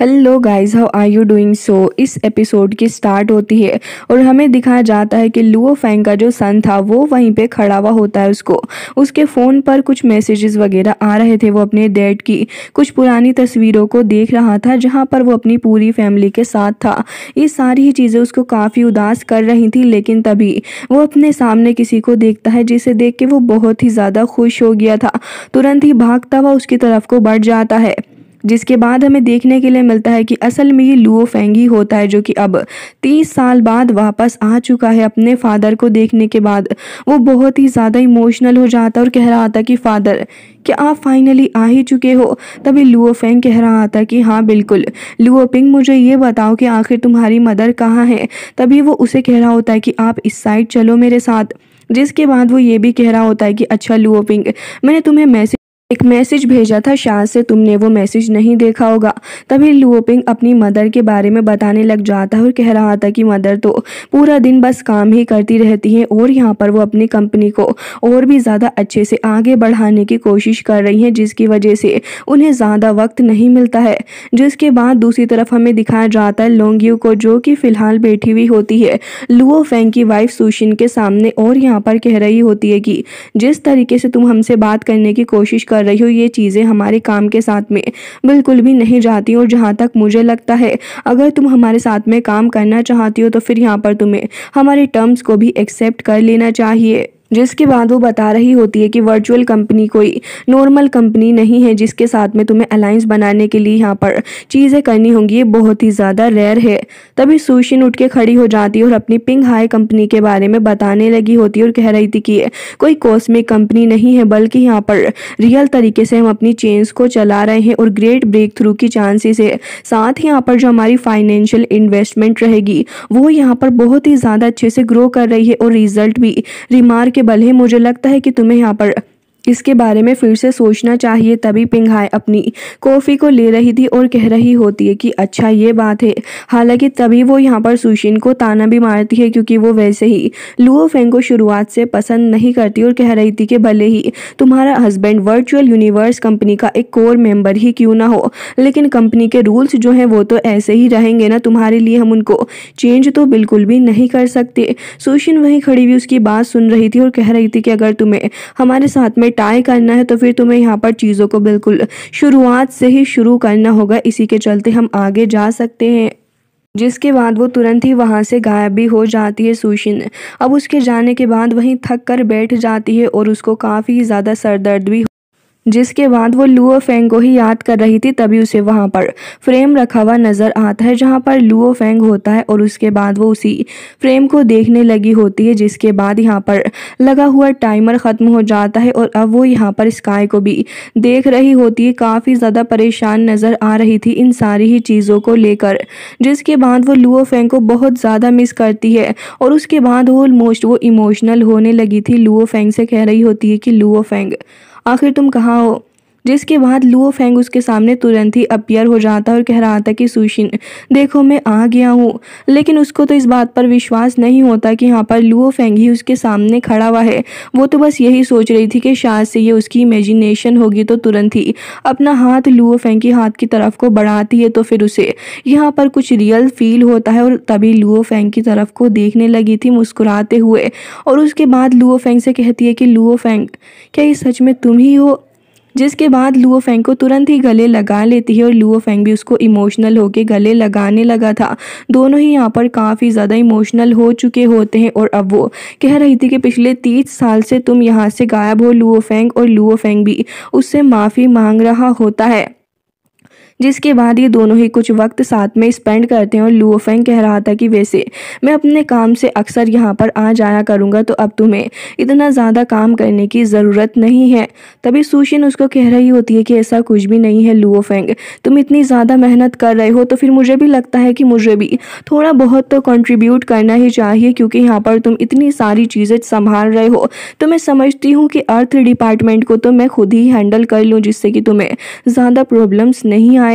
Hello guys, how are you doing. इस episode की start होती है और हमें दिखाया जाता है कि लुओ फेंग का जो सन था वो वहीं पे खड़ा हुआ होता है। उसके फ़ोन पर कुछ मैसेजेस वगैरह आ रहे थे। वो अपने डैड की कुछ पुरानी तस्वीरों को देख रहा था जहाँ पर वो अपनी पूरी फैमिली के साथ था। ये सारी ही चीज़ें उसको काफ़ी उदास कर रही थी, लेकिन तभी वो अपने सामने किसी को देखता है जिसे देख के वो बहुत ही ज़्यादा खुश हो गया था। तुरंत ही भागता हुआ उसकी तरफ को बढ़ जाता है, जिसके बाद हमें देखने के लिए मिलता है कि असल में ये लुओ फेंग ही होता है, जो कि अब 30 साल बाद वापस आ चुका है। अपने फादर को देखने के बाद वो बहुत ही ज़्यादा इमोशनल हो जाता है और कह रहा था कि फादर, क्या आप फाइनली आ ही चुके हो। तभी लुओ फेंग कह रहा था कि हाँ बिल्कुल लुओ पिंग, मुझे ये बताओ कि आखिर तुम्हारी मदर कहाँ है। तभी वो उसे कह रहा होता है कि आप इस साइड चलो मेरे साथ। जिसके बाद वो ये भी कह रहा होता है कि अच्छा लुओ पिंग, मैंने तुम्हें एक मैसेज भेजा था, शायद से तुमने वो मैसेज नहीं देखा होगा। तभी लुओ पिंग अपनी मदर के बारे में बताने लग जाता है और कह रहा था कि मदर तो पूरा दिन बस काम ही करती रहती है और यहाँ पर वो अपनी कंपनी को और भी ज़्यादा अच्छे से आगे बढ़ाने की कोशिश कर रही हैं, जिसकी वजह से उन्हें ज़्यादा वक्त नहीं मिलता है। जिसके बाद दूसरी तरफ हमें दिखाया जाता है लोंगयू को, जो कि फ़िलहाल बैठी हुई होती है लुओ फेंग की वाइफ सुशिन के सामने और यहाँ पर कह रही होती है कि जिस तरीके से तुम हमसे बात करने की कोशिश कर रही हो, ये चीज़ें हमारे काम के साथ में बिल्कुल भी नहीं जाती। और जहाँ तक मुझे लगता है, अगर तुम हमारे साथ में काम करना चाहती हो तो फिर यहाँ पर तुम्हें हमारे टर्म्स को भी एक्सेप्ट कर लेना चाहिए। जिसके बाद वो बता रही होती है कि वर्चुअल कंपनी कोई नॉर्मल कंपनी नहीं है जिसके साथ में तुम्हें अलायंस बनाने के लिए यहाँ पर चीज़ें करनी होंगी, ये बहुत ही ज़्यादा रेयर है। तभी सुशिन उठ के खड़ी हो जाती है और अपनी पिंग हाई कंपनी के बारे में बताने लगी होती है और कह रही थी कि ये कोई कॉस्मिक कंपनी नहीं है, बल्कि यहाँ पर रियल तरीके से हम अपनी चेन्स को चला रहे हैं और ग्रेट ब्रेक थ्रू की चांसेस है। साथ ही यहाँ पर जो हमारी फाइनेंशियल इन्वेस्टमेंट रहेगी वो यहाँ पर बहुत ही ज़्यादा अच्छे से ग्रो कर रही है और रिजल्ट भी रिमार्क बल है। मुझे लगता है कि तुम्हें यहाँ पर इसके बारे में फिर से सोचना चाहिए। तभी पिंगहाई अपनी कॉफ़ी को ले रही थी और कह रही होती है कि अच्छा ये बात है। हालांकि तभी वो यहाँ पर सुशिन को ताना भी मारती है, क्योंकि वो वैसे ही लुओ फेंग को शुरुआत से पसंद नहीं करती और कह रही थी कि भले ही तुम्हारा हस्बैंड वर्चुअल यूनिवर्स कंपनी का एक कोर मेंबर ही क्यों ना हो, लेकिन कंपनी के रूल्स जो हैं वो तो ऐसे ही रहेंगे ना, तुम्हारे लिए हम उनको चेंज तो बिल्कुल भी नहीं कर सकते। सुशिन वहीं खड़ी हुई उसकी बात सुन रही थी और कह रही थी कि अगर तुम्हें हमारे साथ में टाई करना है तो फिर तुम्हें यहाँ पर चीज़ों को बिल्कुल शुरुआत से ही शुरू करना होगा, इसी के चलते हम आगे जा सकते हैं। जिसके बाद वो तुरंत ही वहाँ से गायब भी हो जाती है सुशिन। अब उसके जाने के बाद वहीं थक कर बैठ जाती है और उसको काफ़ी ज़्यादा सरदर्द भी। जिसके बाद वो लुओ फेंग को ही याद कर रही थी, तभी उसे वहाँ पर फ्रेम रखा हुआ नज़र आता है जहाँ पर लुओ फेंग होता है और उसके बाद वो उसी फ्रेम को देखने लगी होती है। जिसके बाद यहाँ पर लगा हुआ टाइमर ख़त्म हो जाता है और अब वो यहाँ पर स्काई को भी देख रही होती है। काफ़ी ज़्यादा परेशान नज़र आ रही थी इन सारी ही चीज़ों को लेकर। जिसके बाद वो लुओ फेंग को बहुत ज़्यादा मिस करती है और उसके बाद वो ऑलमोस्ट वो इमोशनल होने लगी थी। लुओ फेंग से कह रही होती है कि लुओ फेंग, आखिर तुम कहाँ हो। जिसके बाद लुओ फेंग उसके सामने तुरंत ही अपीयर हो जाता है और कह रहा था कि सुशिन देखो मैं आ गया हूँ। लेकिन उसको तो इस बात पर विश्वास नहीं होता कि यहाँ पर लुओ फेंग ही उसके सामने खड़ा हुआ है। वो तो बस यही सोच रही थी कि शायद से ये उसकी इमेजिनेशन होगी, तो तुरंत ही अपना हाथ लुओ फेंग के हाथ की तरफ को बढ़ाती है तो फिर उसे यहाँ पर कुछ रियल फील होता है और तभी लुओ फेंग की तरफ को देखने लगी थी मुस्कुराते हुए। और उसके बाद लुओ फेंग से कहती है कि लुओ फेंग, क्या ये सच में तुम ही हो। जिसके बाद लुओ फेंग को तुरंत ही गले लगा लेती है और लुओ फेंग भी उसको इमोशनल होके गले लगाने लगा था। दोनों ही यहाँ पर काफ़ी ज़्यादा इमोशनल हो चुके होते हैं और अब वो कह रही थी कि पिछले 30 साल से तुम यहाँ से गायब हो लुओ फेंग, और लुओ फेंग भी उससे माफ़ी मांग रहा होता है। जिसके बाद ये दोनों ही कुछ वक्त साथ में स्पेंड करते हैं और लुओ फेंग कह रहा था कि वैसे मैं अपने काम से अक्सर यहाँ पर आ जाया करूँगा, तो अब तुम्हें इतना ज़्यादा काम करने की ज़रूरत नहीं है। तभी सुशिन उसको कह रही होती है कि ऐसा कुछ भी नहीं है लुओ फेंग, तुम इतनी ज़्यादा मेहनत कर रहे हो तो फिर मुझे भी लगता है कि मुझे भी थोड़ा बहुत तो कंट्रीब्यूट करना ही चाहिए, क्योंकि यहाँ पर तुम इतनी सारी चीज़ें संभाल रहे हो। तो मैं समझती हूँ कि अर्थ डिपार्टमेंट को तो मैं खुद ही हैंडल कर लूँ, जिससे कि तुम्हें ज़्यादा प्रॉब्लम्स नहीं आए।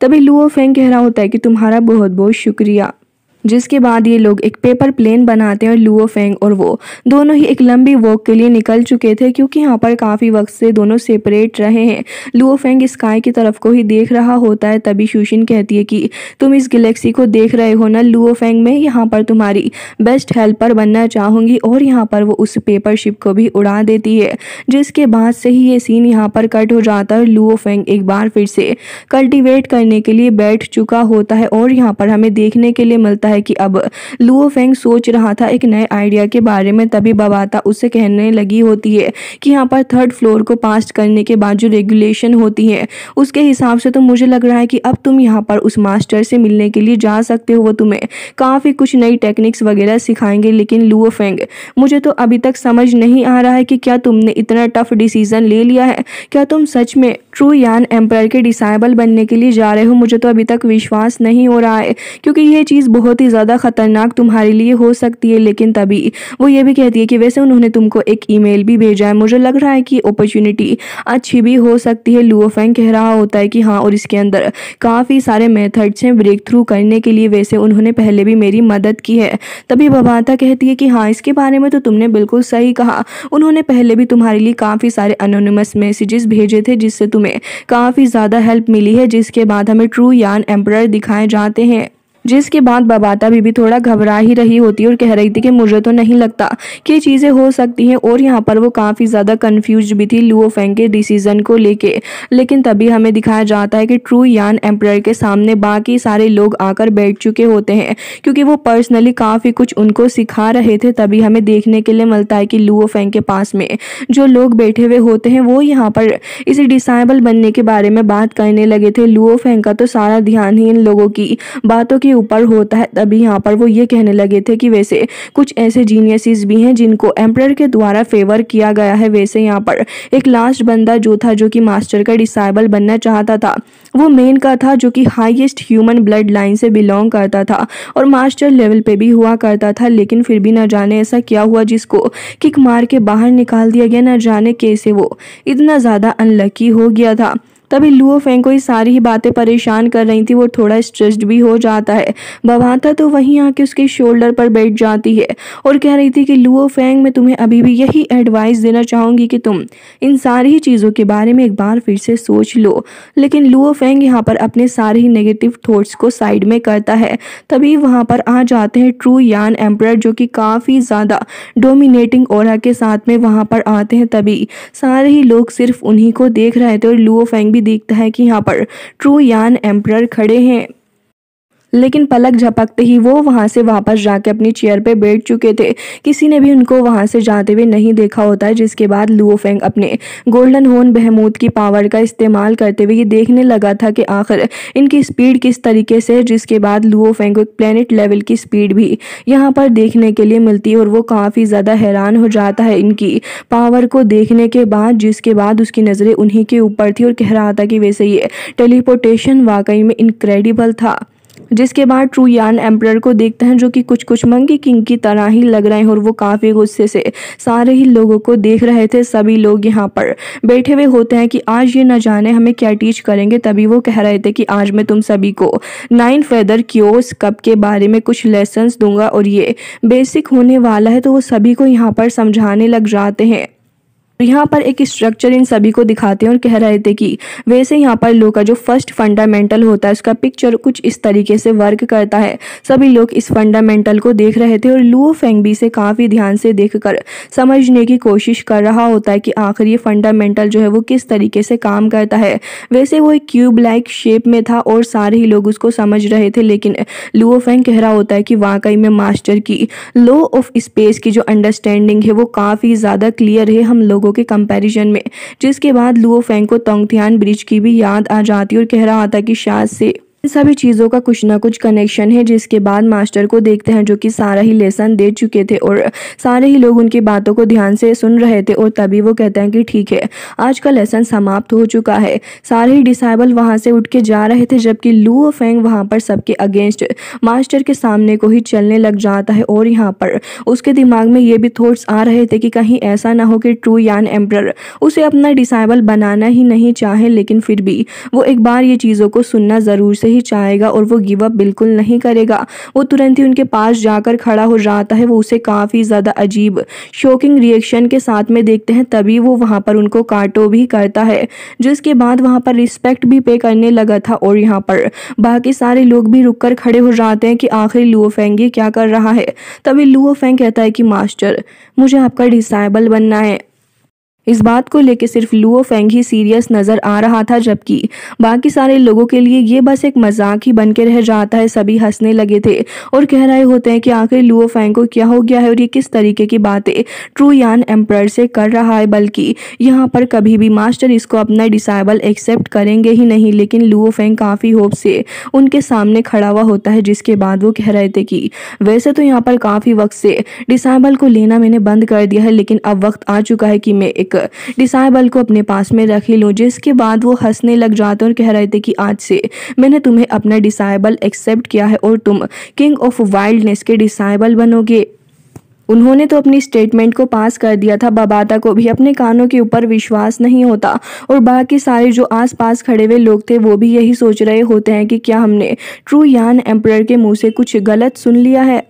तभी लुओ फेंग कह रहा होता है कि तुम्हारा बहुत बहुत शुक्रिया। जिसके बाद ये लोग एक पेपर प्लेन बनाते हैं और लुओ फेंग और वो दोनों ही एक लंबी वॉक के लिए निकल चुके थे, क्योंकि यहाँ पर काफ़ी वक्त से दोनों सेपरेट रहे हैं। लुओ फेंग स्काई की तरफ को ही देख रहा होता है, तभी शुशिन कहती है कि तुम इस गैलेक्सी को देख रहे हो ना लुओ फेंग, मैं यहाँ पर तुम्हारी बेस्ट हेल्पर बनना चाहूँगी। और यहाँ पर वो उस पेपर शिप को भी उड़ा देती है, जिसके बाद से ही ये सीन यहाँ पर कट हो जाता है। लुओ फेंग एक बार फिर से कल्टीवेट करने के लिए बैठ चुका होता है और यहाँ पर हमें देखने के लिए मिलता है कि अब लुओ फेंग सोच रहा था एक नए आइडिया के बारे में। तभी बबाता उससे कहने लगी होती है कि यहाँ पर 3rd फ्लोर को पास करने के बाद जो रेगुलेशन होती है उसके हिसाब से तो मुझे लग रहा है कि अब तुम यहाँ पर उस मास्टर से मिलने के लिए जा सकते हो, वो तुम्हें काफ़ी कुछ नई टेक्निक्स वगैरह सिखाएंगे। लेकिन लुओ फेंग, मुझे तो अभी तक समझ नहीं आ रहा है कि क्या तुमने इतना टफ डिसीजन ले लिया है, क्या तुम सच में ट्रू यान एम्पायर के डिसाइबल बनने के लिए जा रहे हो। मुझे तो अभी तक विश्वास नहीं हो रहा है, क्योंकि ये चीज़ बहुत ही ज़्यादा खतरनाक तुम्हारे लिए हो सकती है। लेकिन तभी वो ये भी कहती है कि वैसे उन्होंने तुमको एक ईमेल भी भेजा है, मुझे लग रहा है कि अपॉर्चुनिटी अच्छी भी हो सकती है। लुओ फेंग कह रहा होता है कि हाँ, और इसके अंदर काफ़ी सारे मेथड्स हैं ब्रेक थ्रू करने के लिए, वैसे उन्होंने पहले भी मेरी मदद की है। तभी बबाता कहती है कि हाँ, इसके बारे में तो तुमने बिल्कुल सही कहा, उन्होंने पहले भी तुम्हारे लिए काफ़ी सारे अनोनिमस मैसेजेस भेजे थे जिससे तुम्हें काफ़ी ज़्यादा हेल्प मिली है। जिसके बाद हमें ट्रू यान एम्परर दिखाए जाते हैं, जिसके बाद बबाता भी थोड़ा घबरा ही रही होती है और कह रही थी कि मुझे तो नहीं लगता कि ये चीज़ें हो सकती हैं। और यहाँ पर वो काफ़ी ज़्यादा कंफ्यूज भी थी लुओ फेंग के डिसीजन को लेके। लेकिन तभी हमें दिखाया जाता है कि ट्रू यान एम्परर के सामने बाकी सारे लोग आकर बैठ चुके होते हैं, क्योंकि वो पर्सनली काफ़ी कुछ उनको सिखा रहे थे। तभी हमें देखने के लिए मिलता है कि लुओ फेंग के पास में जो लोग बैठे हुए होते हैं वो यहाँ पर इसे डिसाइबल बनने के बारे में बात करने लगे थे। लुओ फेंग का तो सारा ध्यान ही इन लोगों की बातों के ऊपर होता है। तभी यहाँ पर वो ये कहने लगे थे कि वैसे कुछ ऐसे जीनियसिस भी हैं जिनको एम्परर के द्वारा फेवर किया गया है। वैसे यहाँ पर एक लास्ट बंदा जो था, जो कि मास्टर का डिसाइबल बनना चाहता था, वो मेन का था, जो कि हाईएस्ट ह्यूमन ब्लड लाइन से बिलोंग करता था और मास्टर लेवल पे भी हुआ करता था। लेकिन फिर भी न जाने ऐसा क्या हुआ जिसको किक मार के बाहर निकाल दिया गया, न जाने कैसे वो इतना ज़्यादा अनलकी हो गया था। तभी लुओ फेंग को ये सारी ही बातें परेशान कर रही थी, वो थोड़ा स्ट्रेस्ड भी हो जाता है। बबाता तो वहीं आके उसके शोल्डर पर बैठ जाती है और कह रही थी कि लुओ फेंग, मैं तुम्हें अभी भी यही एडवाइस देना चाहूँगी कि तुम इन सारी ही चीज़ों के बारे में एक बार फिर से सोच लो। लेकिन लुओ फेंग यहाँ पर अपने सारे ही नेगेटिव थॉट्स को साइड में करता है। तभी वहाँ पर आ जाते हैं ट्रू यान एम्परर, जो कि काफ़ी ज़्यादा डोमिनेटिंग ऑरा के साथ में वहाँ पर आते हैं। तभी सारे ही लोग सिर्फ उन्हीं को देख रहे थे और लुओ फेंग दिखता है कि यहाँ पर ट्रू यान एम्परर खड़े हैं। लेकिन पलक झपकते ही वो वहां से वापस जाके अपनी चेयर पे बैठ चुके थे, किसी ने भी उनको वहां से जाते हुए नहीं देखा होता है। जिसके बाद लुओ फेंग अपने गोल्डन हॉर्न बहमूद की पावर का इस्तेमाल करते हुए ये देखने लगा था कि आखिर इनकी स्पीड किस तरीके से है। जिसके बाद लुओ फेंग को एक प्लेनेट लेवल की स्पीड भी यहाँ पर देखने के लिए मिलती है और वो काफ़ी ज़्यादा हैरान हो जाता है इनकी पावर को देखने के बाद। जिसके बाद उसकी नज़रें उन्हीं के ऊपर थी और कह रहा था कि वैसे ये टेलीपोर्टेशन वाकई में इनक्रेडिबल था। जिसके बाद ट्रू यान एम्परर को देखते हैं, जो कि कुछ मंकी किंग की तरह ही लग रहे हैं और वो काफ़ी गुस्से से सारे ही लोगों को देख रहे थे। सभी लोग यहाँ पर बैठे हुए होते हैं कि आज ये न जाने हमें क्या टीच करेंगे। तभी वो कह रहे थे कि आज मैं तुम सभी को 9 फेदर क्योस कप के बारे में कुछ लेसन्स दूंगा और ये बेसिक होने वाला है। तो वो सभी को यहाँ पर समझाने लग जाते हैं। यहाँ पर एक स्ट्रक्चर इन सभी को दिखाते हैं और कह रहे थे कि वैसे यहाँ पर लो का जो फर्स्ट फंडामेंटल होता है उसका पिक्चर कुछ इस तरीके से वर्क करता है। सभी लोग इस फंडामेंटल को देख रहे थे और लुओ फेंग भी से काफ़ी ध्यान से देखकर समझने की कोशिश कर रहा होता है कि आखिर ये फंडामेंटल जो है वो किस तरीके से काम करता है। वैसे वो एक क्यूब लाइक शेप में था और सारे ही लोग उसको समझ रहे थे। लेकिन लुओ फेंग कह रहा होता है कि वाकई में मास्टर की लॉ ऑफ स्पेस की जो अंडरस्टैंडिंग है वो काफ़ी ज़्यादा क्लियर है हम लोगों के कंपैरिजन में। जिसके बाद लुओ फेंग को तोंगथियान ब्रिज की भी याद आ जाती और कह रहा था कि शायद से इन सभी चीज़ों का कुछ ना कुछ कनेक्शन है। जिसके बाद मास्टर को देखते हैं, जो कि सारा ही लेसन दे चुके थे और सारे ही लोग उनकी बातों को ध्यान से सुन रहे थे। और तभी वो कहते हैं कि ठीक है, आज का लेसन समाप्त हो चुका है। सारे ही डिसाइबल वहाँ से उठ के जा रहे थे, जबकि लुओ फेंग वहाँ पर सबके अगेंस्ट मास्टर के सामने को ही चलने लग जाता है। और यहाँ पर उसके दिमाग में ये भी थॉट्स आ रहे थे कि कहीं ऐसा ना हो कि ट्रू यान एम्परर उसे अपना डिसाइबल बनाना ही नहीं चाहे। लेकिन फिर भी वो एक बार ये चीज़ों को सुनना ज़रूर से ही चाहेगा और वो गिव अप बिल्कुल नहीं करेगा। वो तुरंत ही उनके पास जाकर खड़ा हो जाता है। वो उसे काफ़ी ज़्यादा अजीब शॉकिंग रिएक्शन के साथ में देखते हैं, तभी वो वहाँ पर उनको काटो भी करता है, जिसके बाद वहाँ पर रिस्पेक्ट भी पे करने लगा था। और यहाँ पर बाकी सारे लोग भी रुक कर खड़े हो जाते हैं कि आखिर लुओ फेंग ये क्या कर रहा है। तभी लुओ फेंग कहता है कि मास्टर, मुझे आपका डिसाइबल बनना है। इस बात को लेकर सिर्फ लुओ फेंग ही सीरियस नजर आ रहा था, जबकि बाकी सारे लोगों के लिए ये बस एक मजाक ही बन के रह जाता है। सभी हंसने लगे थे और कह रहे होते हैं कि आखिर लुओ फेंग को क्या हो गया है और ये किस तरीके की बातें ट्रू यान एम्परर से कर रहा है, बल्कि यहाँ पर कभी भी मास्टर इसको अपना डिसाइबल एक्सेप्ट करेंगे ही नहीं। लेकिन लुओ फेंग काफ़ी होप से उनके सामने खड़ा हुआ होता है, जिसके बाद वो कह रहे थे कि वैसे तो यहाँ पर काफ़ी वक्त से डिसाइबल को लेना मैंने बंद कर दिया है, लेकिन अब वक्त आ चुका है कि मैं एक डिसाइबल को अपने पास में रख ही लूं। जिसके बाद वो हंसने लग जाते और कह रहे थे कि आज से मैंने तुम्हें अपना डिसाइबल एक्सेप्ट किया है और तुम किंग ऑफ वाइल्डनेस के डिसाइबल बनोगे। उन्होंने तो अपनी स्टेटमेंट को पास कर दिया था। बबाता को भी अपने कानों के ऊपर विश्वास नहीं होता और बाकी सारे जो आसपास खड़े हुए लोग थे वो भी यही सोच रहे होते हैं कि क्या हमने ट्रू यान एम्परर के मुंह से कुछ गलत सुन लिया है।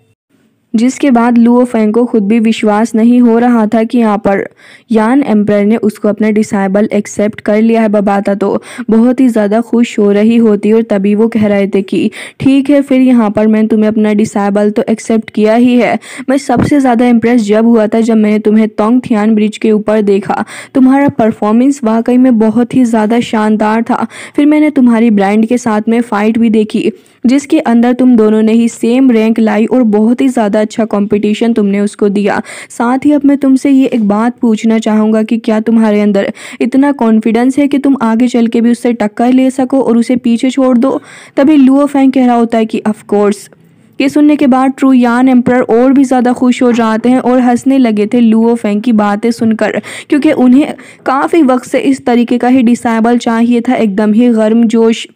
जिसके बाद लुओ फेंग को खुद भी विश्वास नहीं हो रहा था कि यहाँ पर यान एम्परर ने उसको अपना डिसाइबल एक्सेप्ट कर लिया है। बबाता तो बहुत ही ज़्यादा खुश हो रही होती और तभी वो कह रहे थे कि ठीक है, फिर यहाँ पर मैंने तुम्हें अपना डिसाइबल तो एक्सेप्ट किया ही है। मैं सबसे ज़्यादा इम्प्रेस जब हुआ था जब मैंने तुम्हें तोंग थियान ब्रिज के ऊपर देखा। तुम्हारा परफॉर्मेंस वाकई में बहुत ही ज़्यादा शानदार था। फिर मैंने तुम्हारी ब्रांड के साथ में फ़ाइट भी देखी, जिसके अंदर तुम दोनों ने ही सेम रैंक लाई और बहुत ही ज़्यादा अच्छा कंपटीशन तुमने उसको दिया। साथ ही अब मैं तुमसे ये एक बात पूछना चाहूँगा कि क्या तुम्हारे अंदर इतना कॉन्फिडेंस है कि तुम आगे चल के भी उससे टक्कर ले सको और उसे पीछे छोड़ दो। तभी लुओ फेंग कह रहा होता है कि ऑफ कोर्स। ये सुनने के बाद ट्रू यान एम्परर और भी ज़्यादा खुश हो जाते हैं और हंसने लगे थे लुओ फेंग की बातें सुनकर, क्योंकि उन्हें काफ़ी वक्त से इस तरीके का ही डिसाइबल चाहिए था, एकदम ही गर्मजोश।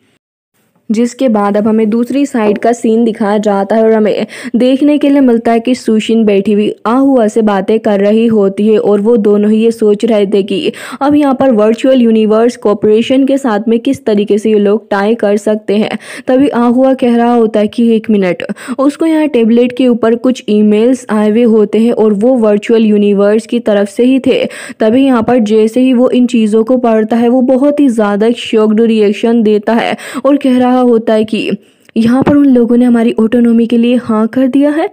जिसके बाद अब हमें दूसरी साइड का सीन दिखाया जाता है और हमें देखने के लिए मिलता है कि सुशिन बैठी हुई आहुआ से बातें कर रही होती है और वो दोनों ही ये सोच रहे थे कि अब यहाँ पर वर्चुअल यूनिवर्स कॉर्पोरेशन के साथ में किस तरीके से ये लोग टाई कर सकते हैं। तभी आहुआ कह रहा होता है कि एक मिनट, उसको यहाँ टेबलेट के ऊपर कुछ ईमेल्स आए हुए होते हैं और वो वर्चुअल यूनिवर्स की तरफ से ही थे। तभी यहाँ पर जैसे ही वो इन चीज़ों को पढ़ता है वो बहुत ही ज़्यादा शॉक्ड रिएक्शन देता है और कह रहा होता है कि यहाँ पर उन लोगों ने हमारी ऑटोनॉमी के लिए हाँ कर दिया है।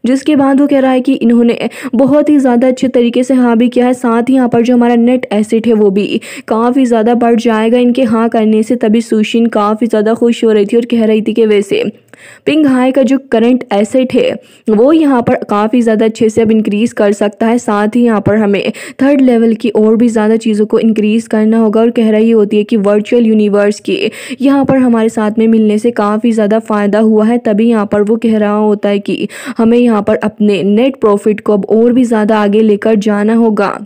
जिसके बाद वो कह रहा है कि इन्होंने बहुत ही ज़्यादा अच्छे तरीके से हाँ भी किया है, साथ ही यहाँ पर जो हमारा नेट एसेट है वो भी काफ़ी ज़्यादा बढ़ जाएगा इनके हाँ करने से। तभी सुशिन काफ़ी ज़्यादा खुश हो रही थी और कह रही थी कि वैसे पिंग हाई का जो करंट एसेट है वो यहाँ पर काफ़ी ज़्यादा अच्छे से अब इंक्रीज़ कर सकता है। साथ ही यहाँ पर हमें थर्ड लेवल की और भी ज़्यादा चीज़ों को इंक्रीज़ करना होगा और कह रही होती है कि वर्चुअल यूनिवर्स के यहाँ पर हमारे साथ में मिलने से काफ़ी ज़्यादा फ़ायदा हुआ है। तभी यहाँ पर वो कह रहा होता है कि हमें यहाँ पर अपने नेट प्रॉफिट को अब और भी ज़्यादा आगे लेकर जाना होगा।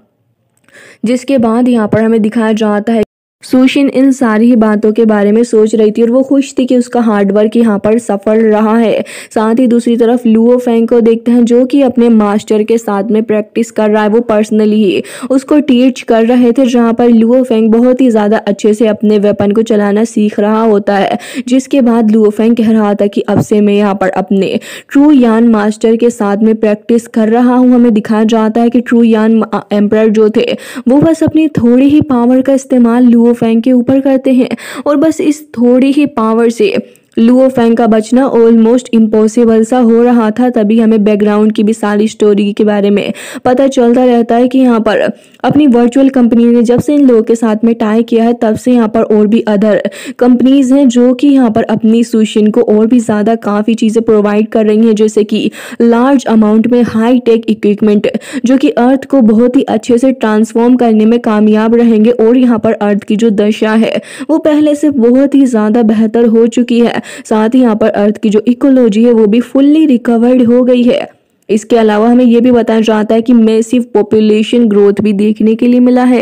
जिसके बाद यहाँ पर हमें दिखाया जाता है सुशिन इन सारी ही बातों के बारे में सोच रही थी और वो खुश थी कि उसका हार्डवर्क यहाँ पर सफल रहा है। साथ ही दूसरी तरफ लुओ फेंग को देखते हैं जो कि अपने मास्टर के साथ में प्रैक्टिस कर रहा है। वो पर्सनली ही उसको टीच कर रहे थे, जहाँ पर लुओ फेंग बहुत ही ज़्यादा अच्छे से अपने वेपन को चलाना सीख रहा होता है। जिसके बाद लुओ फेंग कह रहा था कि अब से मैं यहाँ पर अपने ट्रू यान मास्टर के साथ में प्रैक्टिस कर रहा हूँ। हमें दिखाया जाता है कि ट्रू यान एम्परर जो थे वो बस अपनी थोड़ी ही पावर का इस्तेमाल लुओ फेंग के ऊपर करते हैं और बस इस थोड़ी ही पावर से लुओ फेंग का बचना ऑलमोस्ट इम्पॉसिबल सा हो रहा था। तभी हमें बैकग्राउंड की भी सारी स्टोरी के बारे में पता चलता रहता है कि यहाँ पर अपनी वर्चुअल कंपनी ने जब से इन लोगों के साथ में टाई किया है तब से यहाँ पर और भी अदर कंपनीज हैं जो कि यहाँ पर अपनी सुशिन को और भी ज़्यादा काफ़ी चीज़ें प्रोवाइड कर रही हैं, जैसे कि लार्ज अमाउंट में हाई टेक इक्विपमेंट जो कि अर्थ को बहुत ही अच्छे से ट्रांसफॉर्म करने में कामयाब रहेंगे। और यहाँ पर अर्थ की जो दशा है वो पहले से बहुत ही ज़्यादा बेहतर हो चुकी है। साथ ही यहाँ पर अर्थ की जो इकोलॉजी है वो भी फुल्ली रिकवर्ड हो गई है। इसके अलावा हमें यह भी बताया जाता है कि मैसिव पॉपुलेशन ग्रोथ भी देखने के लिए मिला है।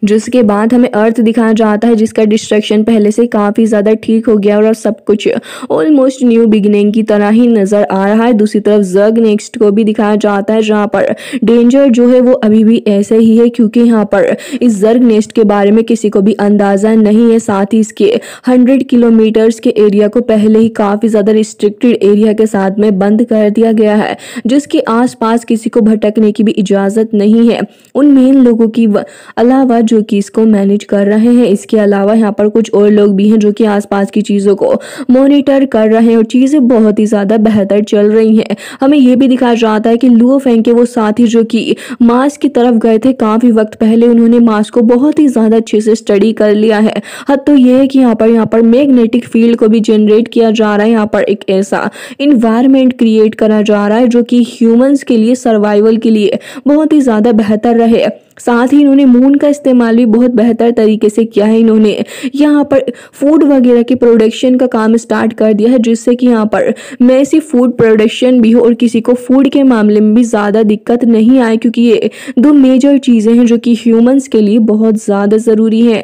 जिसके बाद हमें अर्थ दिखाया जाता है जिसका डिस्ट्रक्शन पहले से काफ़ी ज़्यादा ठीक हो गया और अब सब कुछ ऑलमोस्ट न्यू बिगिनिंग की तरह ही नज़र आ रहा है। दूसरी तरफ जर्ग नेक्स्ट को भी दिखाया जाता है जहाँ पर डेंजर जो है वो अभी भी ऐसे ही है, क्योंकि यहाँ पर इस जर्ग नेस्ट के बारे में किसी को भी अंदाज़ा नहीं है। साथ ही इसके 100 किलोमीटर्स के एरिया को पहले ही काफ़ी ज़्यादा रिस्ट्रिक्टेड एरिया के साथ में बंद कर दिया गया है, जिसके आसपास किसी को भटकने की भी इजाज़त नहीं है उन मेन लोगों की अलावा जो कि इसको मैनेज कर रहे हैं। इसके अलावा यहाँ पर कुछ और लोग भी हैं जो कि आसपास की चीज़ों को मॉनिटर कर रहे हैं और चीज़ें बहुत ही ज़्यादा बेहतर चल रही हैं। हमें ये भी दिखाया जाता है कि लुओ फेंग के वो साथी जो कि मार्स की तरफ गए थे काफ़ी वक्त पहले, उन्होंने मार्स को बहुत ही ज़्यादा अच्छे से स्टडी कर लिया है। हद तो ये है कि यहाँ पर मैग्नेटिक फील्ड को भी जनरेट किया जा रहा है। यहाँ पर एक ऐसा इन्वायरमेंट क्रिएट करा जा रहा है जो कि ह्यूमंस के लिए सर्वाइवल के लिए बहुत ही ज़्यादा बेहतर रहे। साथ ही इन्होंने मून का इस्तेमाल भी बहुत बेहतर तरीके से किया है। इन्होंने यहाँ पर फूड वगैरह की प्रोडक्शन का काम स्टार्ट कर दिया है, जिससे कि यहाँ पर मैसी फूड प्रोडक्शन भी हो और किसी को फूड के मामले में भी ज़्यादा दिक्कत नहीं आए, क्योंकि ये दो मेजर चीज़ें हैं जो कि ह्यूमंस के लिए बहुत ज़्यादा ज़रूरी है।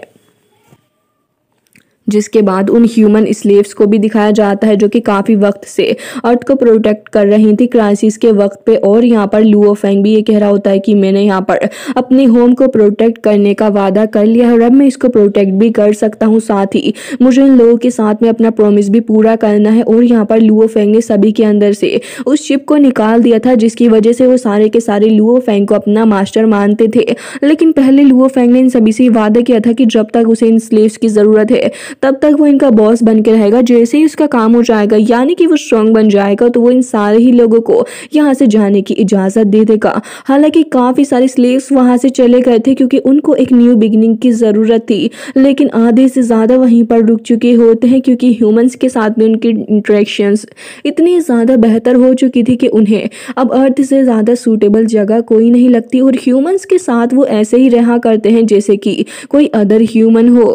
जिसके बाद उन ह्यूमन स्लेव्स को भी दिखाया जाता है जो कि काफ़ी वक्त से अर्थ को प्रोटेक्ट कर रही थी क्राइसिस के वक्त पे, और यहाँ पर लुओ फेंग भी ये कह रहा होता है कि मैंने यहाँ पर अपने होम को प्रोटेक्ट करने का वादा कर लिया है और अब मैं इसको प्रोटेक्ट भी कर सकता हूँ। साथ ही मुझे इन लोगों के साथ में अपना प्रॉमिस भी पूरा करना है। और यहाँ पर लुओ फेंग ने सभी के अंदर से उस शिप को निकाल दिया था, जिसकी वजह से वो सारे के सारे लुओ फेंग को अपना मास्टर मानते थे। लेकिन पहले लुओ फेंग ने इन सभी से वादा किया था कि जब तक उसे इन स्लेव्स की ज़रूरत है तब तक वो इनका बॉस बन के रहेगा। जैसे ही उसका काम हो जाएगा, यानी कि वो स्ट्रांग बन जाएगा, तो वो इन सारे ही लोगों को यहाँ से जाने की इजाज़त दे देगा। हालांकि काफ़ी सारे स्लेव्स वहाँ से चले गए थे क्योंकि उनको एक न्यू बिगिनिंग की ज़रूरत थी, लेकिन आधे से ज़्यादा वहीं पर रुक चुके होते हैं क्योंकि ह्यूमंस के साथ में उनकी इंटरेक्शंस इतनी ज़्यादा बेहतर हो चुकी थी कि उन्हें अब अर्थ से ज़्यादा सूटेबल जगह कोई नहीं लगती और ह्यूमंस के साथ वो ऐसे ही रहा करते हैं जैसे कि कोई अदर ह्यूमन हो।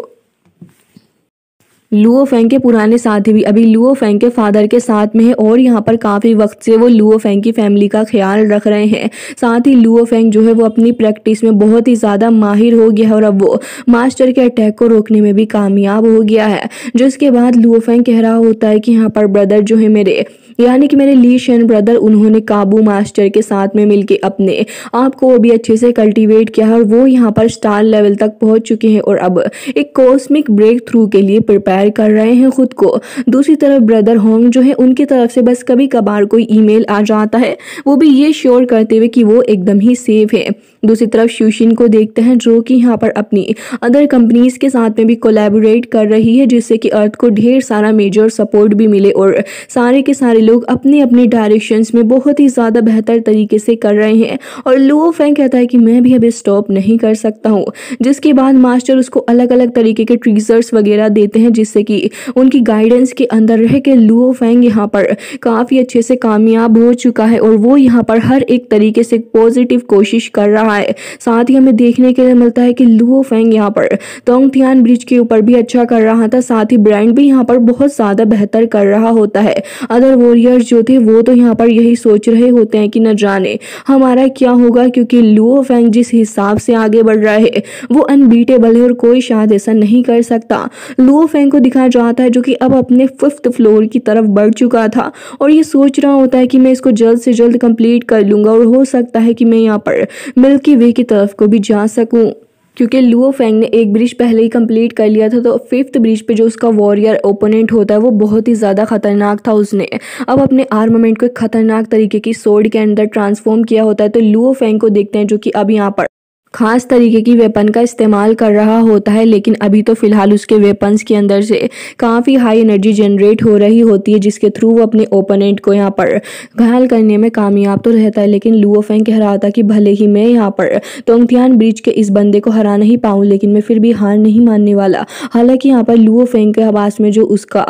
लुओ फेंग के पुराने साथी भी अभी लुओ फेंग के फादर के साथ में है और यहाँ पर काफ़ी वक्त से वो लुओ फेंग की फैमिली का ख्याल रख रहे हैं। साथ ही लुओ फेंग जो है वो अपनी प्रैक्टिस में बहुत ही ज़्यादा माहिर हो गया है और अब वो मास्टर के अटैक को रोकने में भी कामयाब हो गया है। जिसके बाद लुओ फेंग कह रहा होता है कि यहाँ पर ब्रदर जो है मेरे, यानी कि मेरे ली शेन ब्रदर, उन्होंने काबू मास्टर के साथ में मिलके अपने आप को भी अच्छे से कल्टीवेट किया है और वो यहाँ पर स्टार लेवल तक पहुँच चुके हैं और अब एक कॉस्मिक ब्रेक थ्रू के लिए प्रिपेयर कर रहे हैं खुद को। दूसरी तरफ ब्रदर होंग जो है उनकी तरफ से बस कभी कभार कोई ईमेल आ जाता है, वो भी ये श्योर करते हुए कि वो एकदम ही सेफ है। दूसरी तरफ शुशिन को देखते हैं जो कि यहाँ पर अपनी अदर कंपनीज के साथ में भी कोलैबोरेट कर रही है, जिससे कि अर्थ को ढेर सारा मेजर सपोर्ट भी मिले और सारे के सारे लोग अपने अपने डायरेक्शंस में बहुत ही ज़्यादा बेहतर तरीके से कर रहे हैं। और लुओ फेंग कहता है कि मैं भी अभी स्टॉप नहीं कर सकता हूँ। जिसके बाद मास्टर उसको अलग अलग तरीके के ट्रीजर्स वगैरह देते हैं, जिससे कि उनकी गाइडेंस के अंदर रह के लुओ फेंग यहाँ पर काफ़ी अच्छे से कामयाब हो चुका है और वो यहाँ पर हर एक तरीके से पॉजिटिव कोशिश कर रहा है। साथ ही हमें देखने के लिए मिलता है कि लुओ फेंग यहाँ पर तोंगथियान ब्रिज के ऊपर भी अच्छा कर रहा था, साथ ही ब्रांड भी यहाँ पर बहुत ज़्यादा बेहतर कर रहा होता है। अदर वॉरियर्स जो थे वो तो यहाँ पर यही सोच रहे होते हैं कि न जाने हमारा क्या होगा, क्योंकि लुओ फेंग जिस हिसाब से आगे बढ़ रहा है वो अनबीटेबल है और कोई शायद ऐसा नहीं कर सकता। लुओ फेंग को दिखाया जाता है जो कि अब अपने 5th फ्लोर की तरफ बढ़ चुका था और ये सोच रहा होता है कि मैं इसको जल्द से जल्द कंप्लीट कर लूँगा और हो सकता है कि मैं यहाँ पर मिल्की वे की तरफ को भी जा सकूँ, क्योंकि लुओ फेंग ने एक ब्रिज पहले ही कंप्लीट कर लिया था। तो 5th ब्रिज पे जो उसका वॉरियर ओपोनेंट होता है वो बहुत ही ज़्यादा खतरनाक था। उसने अब अपने आर्मामेंट को एक खतरनाक तरीके की सोर्ड के अंदर ट्रांसफॉर्म किया होता है। तो लुओ फेंग को देखते हैं जो कि अब यहाँ पर खास तरीके की वेपन का इस्तेमाल कर रहा होता है, लेकिन अभी तो फिलहाल उसके वेपन्स के अंदर से काफ़ी हाई एनर्जी जनरेट हो रही होती है, जिसके थ्रू वो अपने ओपोनेंट को यहाँ पर घायल करने में कामयाब तो रहता है। लेकिन लुओ फेंग कह रहा था कि भले ही मैं यहाँ पर तोंगथियान ब्रिज के इस बंदे को हरा नहीं पाऊँ, लेकिन मैं फिर भी हार नहीं मानने वाला। हालांकि यहाँ पर लुओ फेंग के आवाज़ में जो उसका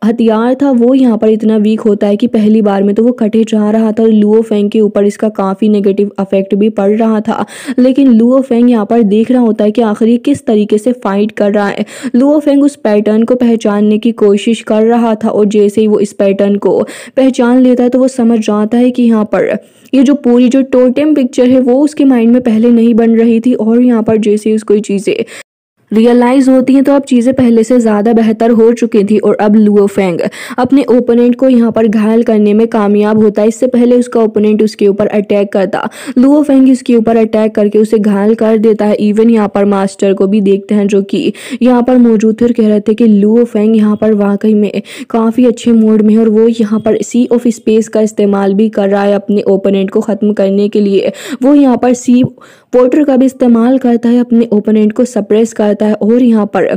हथियार था वो यहाँ पर इतना वीक होता है कि पहली बार में तो वो कटे जा रहा था और लुओ फेंग के ऊपर इसका काफ़ी नेगेटिव इफेक्ट भी पड़ रहा था। लेकिन लुओ फेंग यहाँ पर देख रहा होता है कि आखिर ये किस तरीके से फाइट कर रहा है। लुओ फेंग उस पैटर्न को पहचानने की कोशिश कर रहा था और जैसे ही वो इस पैटर्न को पहचान लेता है तो वो समझ जाता है कि यहाँ पर ये जो पूरी जो टोटेम पिक्चर है वो उसके माइंड में पहले नहीं बन रही थी, और यहाँ पर जैसे ही उसको ये चीज़ें रियलाइज होती हैं तो अब चीज़ें पहले से ज़्यादा बेहतर हो चुकी थी और अब लुओ फेंग अपने ओपोनेंट को यहाँ पर घायल करने में कामयाब होता है। इससे पहले उसका ओपोनेंट उसके ऊपर अटैक करता, लुओ फेंग उसके ऊपर अटैक करके उसे घायल कर देता है। इवन यहाँ पर मास्टर को भी देखते हैं जो कि यहाँ पर मौजूद थे और कह रहे थे कि लुओ फेंग यहाँ पर वाकई में काफ़ी अच्छे मोड में है और वो यहाँ पर सी ऑफ स्पेस का इस्तेमाल भी कर रहा है अपने ओपोनेंट को ख़त्म करने के लिए। वो यहाँ पर सी वॉटर का भी इस्तेमाल करता है, अपने ओपोनेंट को सप्रेस करता है और यहाँ पर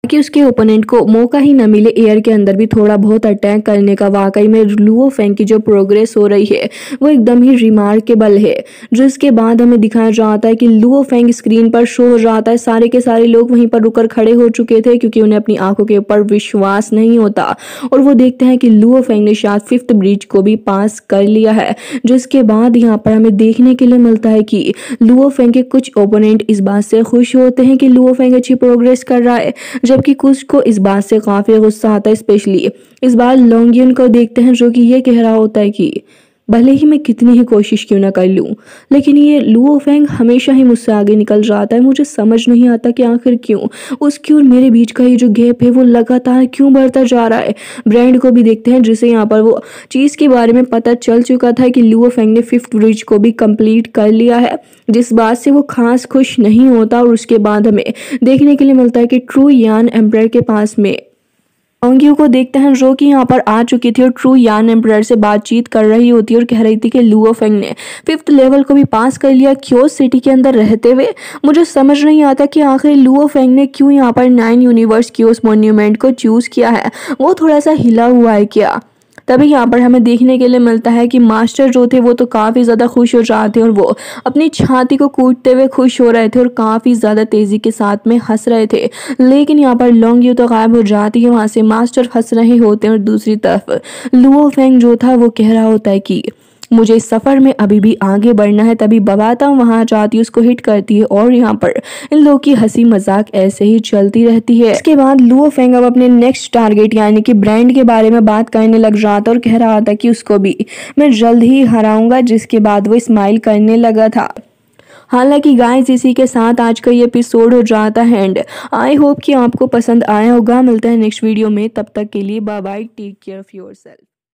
कि उसके ओपोनेंट को मौका ही न मिले एयर के अंदर भी थोड़ा बहुत अटैक करने का। वाकई में लुओ फेंग की जो प्रोग्रेस हो रही है वो एकदम ही रिमार्केबल है। जिसके बाद हमें दिखाया जाता है कि लुओ फेंग स्क्रीन पर शो हो जाता है। सारे के सारे लोग वहीं पर रुकर खड़े हो चुके थे क्योंकि उन्हें अपनी आंखों के ऊपर विश्वास नहीं होता और वो देखते हैं कि लुओ फेंग ने शायद 5th ब्रिज को भी पास कर लिया है। जिसके बाद यहाँ पर हमें देखने के लिए मिलता है कि लुओ फेंग के कुछ ओपोनेंट इस बात से खुश होते हैं कि लुओ फेंग अच्छी प्रोग्रेस कर रहा है, जबकि कुछ को इस बात से काफ़ी गुस्सा आता है। स्पेशली इस बार लोंगियन को देखते हैं जो कि ये कह रहा होता है कि भले ही मैं कितनी ही कोशिश क्यों ना कर लूँ लेकिन ये लुओ फेंग हमेशा ही मुझसे आगे निकल जाता है। मुझे समझ नहीं आता कि आखिर क्यों उसकी और मेरे बीच का ये जो गैप है वो लगातार क्यों बढ़ता जा रहा है। ब्रांड को भी देखते हैं जिसे यहाँ पर वो चीज़ के बारे में पता चल चुका था कि लुओ फेंग ने 5th ब्रिज को भी कंप्लीट कर लिया है, जिस बात से वो खास खुश नहीं होता। और उसके बाद हमें देखने के लिए मिलता है कि ट्रू यान एम्परर के पास में लोंगियो को देखते हैं जो कि यहाँ पर आ चुकी थी और ट्रू यान एम्परर से बातचीत कर रही होती है और कह रही थी कि लुओ फेंग ने 5th लेवल को भी पास कर लिया क्योस सिटी के अंदर रहते हुए। मुझे समझ नहीं आता कि आखिर लुओ फेंग ने क्यों यहाँ पर 9 यूनिवर्स क्योस मॉन्यूमेंट को चूज किया है, वो थोड़ा सा हिला हुआ है क्या। तभी यहाँ पर हमें देखने के लिए मिलता है कि मास्टर जो थे वो तो काफ़ी ज़्यादा खुश हो जाते हैं और वो अपनी छाती को कूटते हुए खुश हो रहे थे और काफ़ी ज़्यादा तेज़ी के साथ में हंस रहे थे। लेकिन यहाँ पर लोंगियो तो गायब हो जाती है, वहाँ से मास्टर हंस रहे होते हैं और दूसरी तरफ लुओ फेंग जो था वो कह रहा होता है कि मुझे इस सफ़र में अभी भी आगे बढ़ना है। तभी बबाता वहाँ जाती है, उसको हिट करती है और यहाँ पर इन लोगों की हंसी मजाक ऐसे ही चलती रहती है। इसके बाद लुओ फेंग अब अपने नेक्स्ट टारगेट यानी कि ब्रांड के बारे में बात करने लग जाता और कह रहा था कि उसको भी मैं जल्द ही हराऊंगा, जिसके बाद वो स्माइल करने लगा था। हालांकि गाइस इसी के साथ आज का ये एपिसोड हो जाता है एंड आई होप कि आपको पसंद आया होगा। मिलता है नेक्स्ट वीडियो में, तब तक के लिए bye bye, take care of yourself.